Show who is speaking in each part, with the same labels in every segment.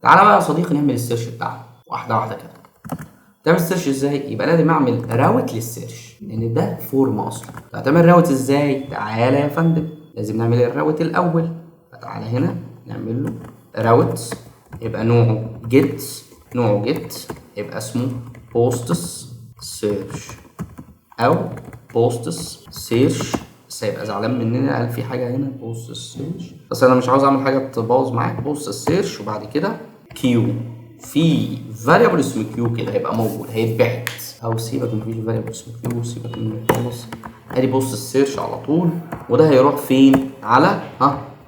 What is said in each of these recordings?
Speaker 1: تعالى بقى يا صديقي نعمل السيرش بتاعنا واحده واحده كده. تعمل السيرش ازاي؟ يبقى لازم اعمل راوت للسيرش لان ده فورم اصلا. هتعمل راوت ازاي؟ تعالى يا فندم لازم نعمل الراوت الاول. فتعالى هنا نعمل له راوت، يبقى نوعه جيت، نوعه جيت، يبقى اسمه بوستس سيرش او بوستس سيرش. بس هيبقى زعلان مننا قال في حاجه هنا بوستس سيرش، بس انا مش عاوز اعمل حاجه تبوظ معاك. بوستس سيرش وبعد كده كيو، في فاريبل اسمه كيو كده هيبقى موجود هيتبعت، او سيبك مفيش فاريبل اسمه كيو سيبك منه خالص. ادي بوستس سيرش على طول، وده هيروح فين؟ على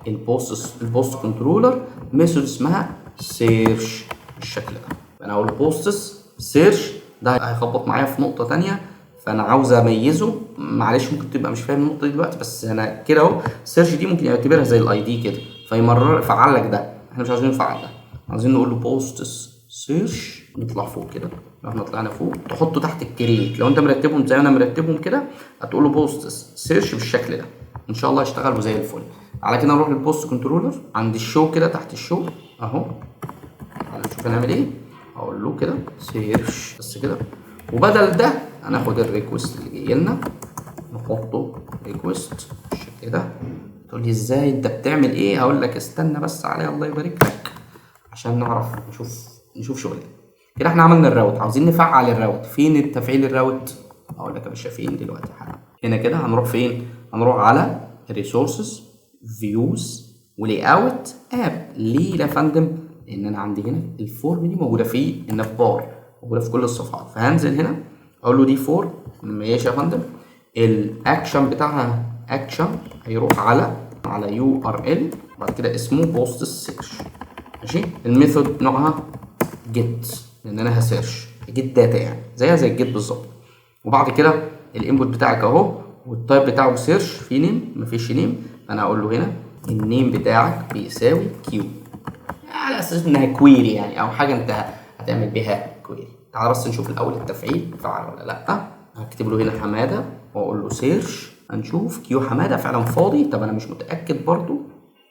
Speaker 1: البوست كنترولر ميثود اسمها سيرش بالشكل ده. انا اقول بوستس سيرش ده هيخبط معايا في نقطه ثانيه، فانا عاوز اميزه. معلش ممكن تبقى مش فاهم النقطه دي دلوقتي، بس انا كده اهو السيرش دي ممكن يعتبرها زي الاي دي كده، فيمرر يفعل لك ده. احنا مش عاوزين نفعل ده، عاوزين نقول له بوستس سيرش. نطلع فوق كده، لو احنا طلعنا فوق تحطه تحت الكرييت. لو انت مرتبهم زي انا مرتبهم كده هتقول له بوستس سيرش بالشكل ده، ان شاء الله يشتغلوا زي الفل. على كده نروح للبوست كنترولر عند الشو كده، تحت الشو اهو. تعالى نشوف هنعمل ايه. اقول له كده سيرش بس كده، وبدل ده هناخد الريكوست اللي جاي لنا نحطه ريكوست بالشكل ده. تقول لي ازاي انت بتعمل ايه؟ هقول لك استنى بس عليا الله يبارك لك عشان نعرف نشوف شغلنا كده. احنا عملنا الراوت، عاوزين نفعل الراوت. فين التفعيل الراوت؟ اقول لك يا باشا فين دلوقتي حالا. هنا كده هنروح فين؟ هنروح على الريسورسز فيوز ولي اوت اب. ليه يا فندم؟ لان انا عندي هنا الفورم دي موجوده في الناف بار، موجوده في كل الصفحات. فهنزل هنا اقول له دي فور ماشي يا فندم. الاكشن بتاعها اكشن هيروح على يو ار ال، بعد كده اسمه بوست سيرش ماشي. الميثود نوعها جيت لان انا هسيرش جيت داتا، يعني زيها زي الجيت بالظبط. وبعد كده الانبوت بتاعك اهو، والتايب بتاعه سيرش. في نيم؟ مفيش نيم. انا اقول له هنا النيم بتاعك بيساوي كيو، على اساس انها كويري يعني، او حاجه انت هتعمل بيها كويري. تعال بس نشوف الاول التفعيل فعل ولا لا. هكتب له هنا حماده واقول له سيرش، هنشوف كيو حماده فعلا فاضي. طب انا مش متاكد برضو،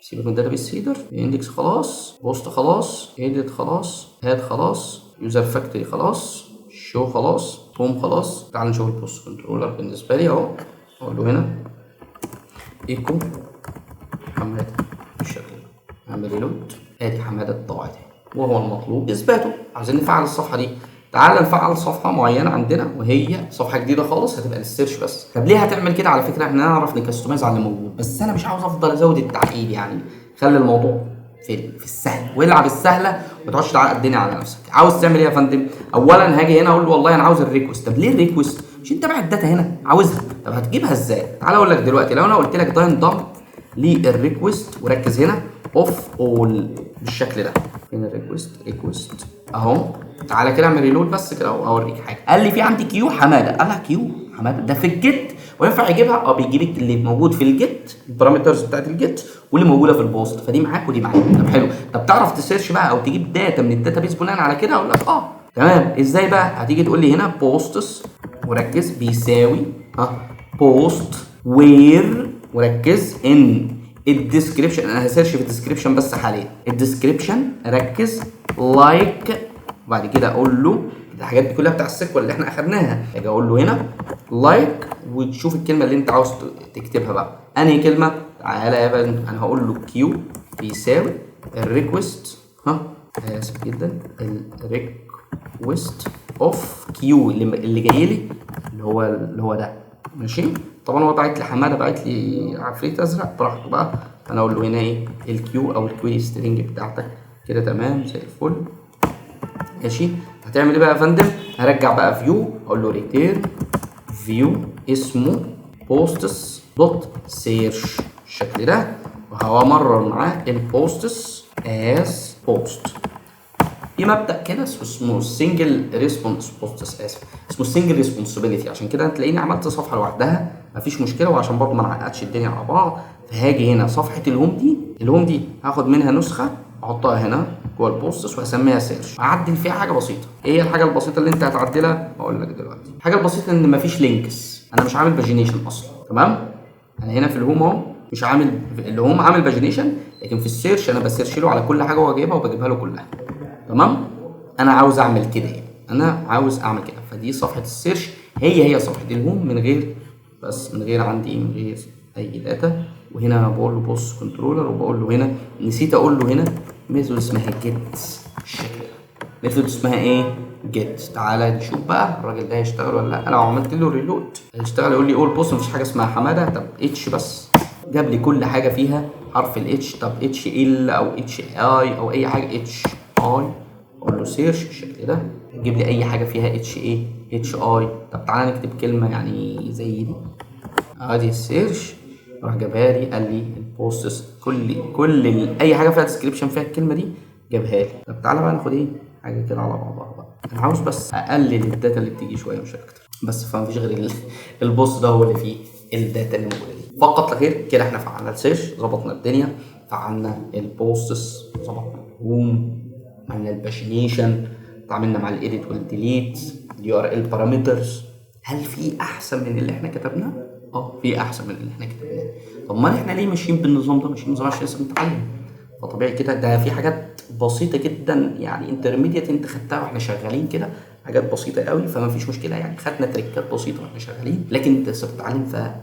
Speaker 1: سيبك من داتابيس هيدر. اندكس خلاص، بوست خلاص، ايديت خلاص، هاد خلاص، يوزر فاكتوري خلاص، شو خلاص، هوم خلاص. تعال نشوف البوست كنترولر بالنسبه لي اهو. اقول له هنا ايكو حماده بالشكل ده، اعمل ريلود. ادي حماده اتطبعت وهو المطلوب اثباته. عايزين نفعل الصفحه دي. تعال نفعل صفحه معينه عندنا وهي صفحه جديده خالص هتبقى للسيرش بس. طب ليه هتعمل كده؟ على فكره احنا نعرف نكستمايز على اللي موجود، بس انا مش عاوز افضل ازود التعقيد يعني. خلي الموضوع في السهل، والعب السهله وما تقعدش تعقد الدنيا على نفسك. عاوز تعمل ايه يا فندم؟ اولا هاجي هنا اقول له والله انا عاوز الريكوست. طب ليه الريكوست؟ مش انت باعت الداتا هنا عاوزها؟ طب هتجيبها ازاي؟ تعال اقول لك دلوقتي. لو انا قلت لك ده انضم للريكوست، وركز هنا اوف اول بالشكل ده. فين ريكوست اهو. تعالى كده اعمل ريلود بس كده اوريك حاجه. قال لي في عندي كيو حماده. قال لك كيو حماده ده في الجيت وينفع يجيبها؟ بيجيب اللي موجود في الجيت، البارامترز بتاعت الجيت واللي موجوده في البوست، فدي معاك ودي معاك. طب حلو. طب تعرف تسيرش بقى او تجيب داتا من الداتابيس بناء على كده؟ اقول لك تمام. ازاي بقى؟ هتيجي تقول لي هنا بوستس وركز بيساوي بوست وير، وركز ان الديسكريبشن. انا هسيرش في الديسكريبشن بس حاليا. الديسكريبشن ركز لايك، وبعد كده اقول له الحاجات دي كلها بتاع السيكوال اللي احنا اخدناها. اجي اقول له هنا لايك وتشوف الكلمه اللي انت عاوز تكتبها بقى. انهي كلمه؟ تعالى يا بنت انا هقول له كيو بيساوي الريكوست اسف جدا الريكوست اوف كيو اللي جاي لي اللي هو ده ماشي. طبعا هو باعت لي حماده، باعت لي عفريت ازرق براحته بقى. انا اقول له هنا ايه الكيو او الكويري سترينج بتاعتك كده تمام زي الفل ماشي. هتعمل ايه بقى يا فندم؟ هرجع بقى فيو، اقول له ريتيرن فيو اسمه بوستس دوت سيرش بالشكل ده، وهمرر معاه البوستس از بوست. في مبدا كده اسمه سنجل ريسبونس بوستس، اسمه سنجل ريسبونسبيلتي. عشان كده هتلاقيني عملت صفحه لوحدها مفيش مشكله، وعشان برضه ما نعقدش الدنيا على بعض. فهاجي هنا صفحه الهوم دي هاخد منها نسخه احطها هنا جوه البوستس وهسميها سيرش. هعدل فيها حاجه بسيطه. ايه هي الحاجه البسيطه اللي انت هتعدلها؟ هقول لك دلوقتي. الحاجه البسيطه ان مفيش لينكس، انا مش عامل باجينيشن اصلا. تمام. انا هنا في الهوم اهو مش عامل اللي هم عامل باجينيشن، لكن في السيرش انا بسيرش له على كل حاجه هو جايبها وبجيبها له كلها. تمام. انا عاوز اعمل كده يعني، انا عاوز اعمل كده. فدي صفحه السيرش هي صفحه الهوم من غير، بس من غير عندي من غير اي داتا. وهنا بقول له بوست كنترولر، وبقول له هنا نسيت اقول له هنا ميثود اسمها جيت بالشكل ده. ميثود اسمها ايه؟ جيت. تعالى نشوف بقى الراجل ده هيشتغل ولا لا. لو عملت له ريلود هيشتغل. يقول لي اول بوست مفيش حاجه اسمها حماده. طب اتش بس، جاب لي كل حاجه فيها حرف الاتش. طب اتش ال او اتش اي او اي حاجه اتش اي، اقول له سيرش بالشكل ده يجيب لي اي حاجه فيها اتش اي اتش اي. طب تعالى نكتب كلمه يعني زي دي، ادي السيرش راح جابها لي. قال لي البوستس كل اي حاجه فيها ديسكريبشن فيها الكلمه دي جابها لي. طب تعالى بقى ناخد ايه حاجه كده على بعضها بقى. انا عاوز بس اقلل الداتا اللي بتيجي شويه مش اكتر، بس فمفيش غير البوست ده هو اللي فيه الداتا اللي موجوده دي فقط لا غير. كده احنا فعلنا السيرش، ظبطنا الدنيا، فعلنا البوستس، ظبطنا الهوم، عملنا الباجينيشن، اتعاملنا مع الايديت والديليت، اليو ار ال بارامترز. هل في احسن من اللي احنا كتبناه؟ في احسن من اللي احنا كتبناه. طب ما احنا ليه ماشيين بالنظام ده؟ ماشيين بالنظام عشان لسه بنتعلم، فطبيعي كده. ده في حاجات بسيطه جدا يعني انترميديت انت خدتها واحنا شغالين كده، حاجات بسيطه قوي، فما فيش مشكله يعني. خدنا تريكات بسيطه واحنا شغالين، لكن انت لسه بتتعلم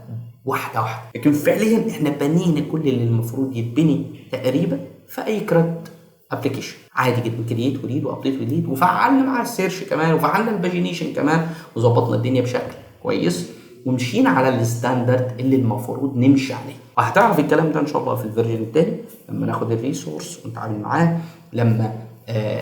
Speaker 1: واحده واحده. لكن فعليا احنا بنينا كل اللي المفروض يتبني تقريبا في اي كراد ابلكيشن عادي جدا. كرييت وريد وابديت وديليت، وفعلنا مع السيرش كمان، وفعلنا الباجينيشن كمان، وظبطنا الدنيا بشكل كويس، ومشينا على الستاندرد اللي المفروض نمشي عليه. وهتعرف الكلام ده ان شاء الله في الفيرجن التاني لما ناخد الريسورس ونتعامل معاه، لما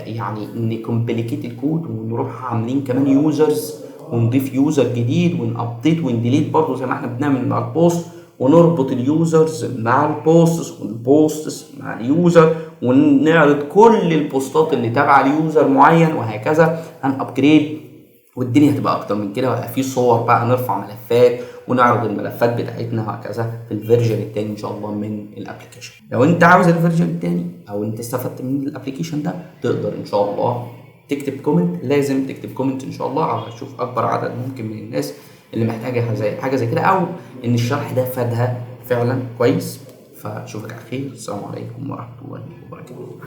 Speaker 1: يعني نكمبليكيت الكود ونروح عاملين كمان يوزرز، ونضيف يوزر جديد ونابديت ونديليت برضه زي ما احنا بنعمل مع البوست، ونربط اليوزرز مع البوستس والبوستس مع اليوزر، ونعرض كل البوستات اللي تابعه ليوزر معين، وهكذا. هنابجريد والدنيا هتبقى اكتر من كده، وهيبقى في صور بقى، نرفع ملفات ونعرض الملفات بتاعتنا وهكذا في الفيرجن التاني ان شاء الله من الابلكيشن. لو انت عاوز الفيرجن التاني او انت استفدت من الابلكيشن ده، تقدر ان شاء الله تكتب كومنت. لازم تكتب كومنت ان شاء الله عشان اشوف اكبر عدد ممكن من الناس اللي محتاجه حاجه زي كده، او ان الشرح ده فادها فعلا كويس. فاشوفك على خير. السلام عليكم ورحمه الله وبركاته.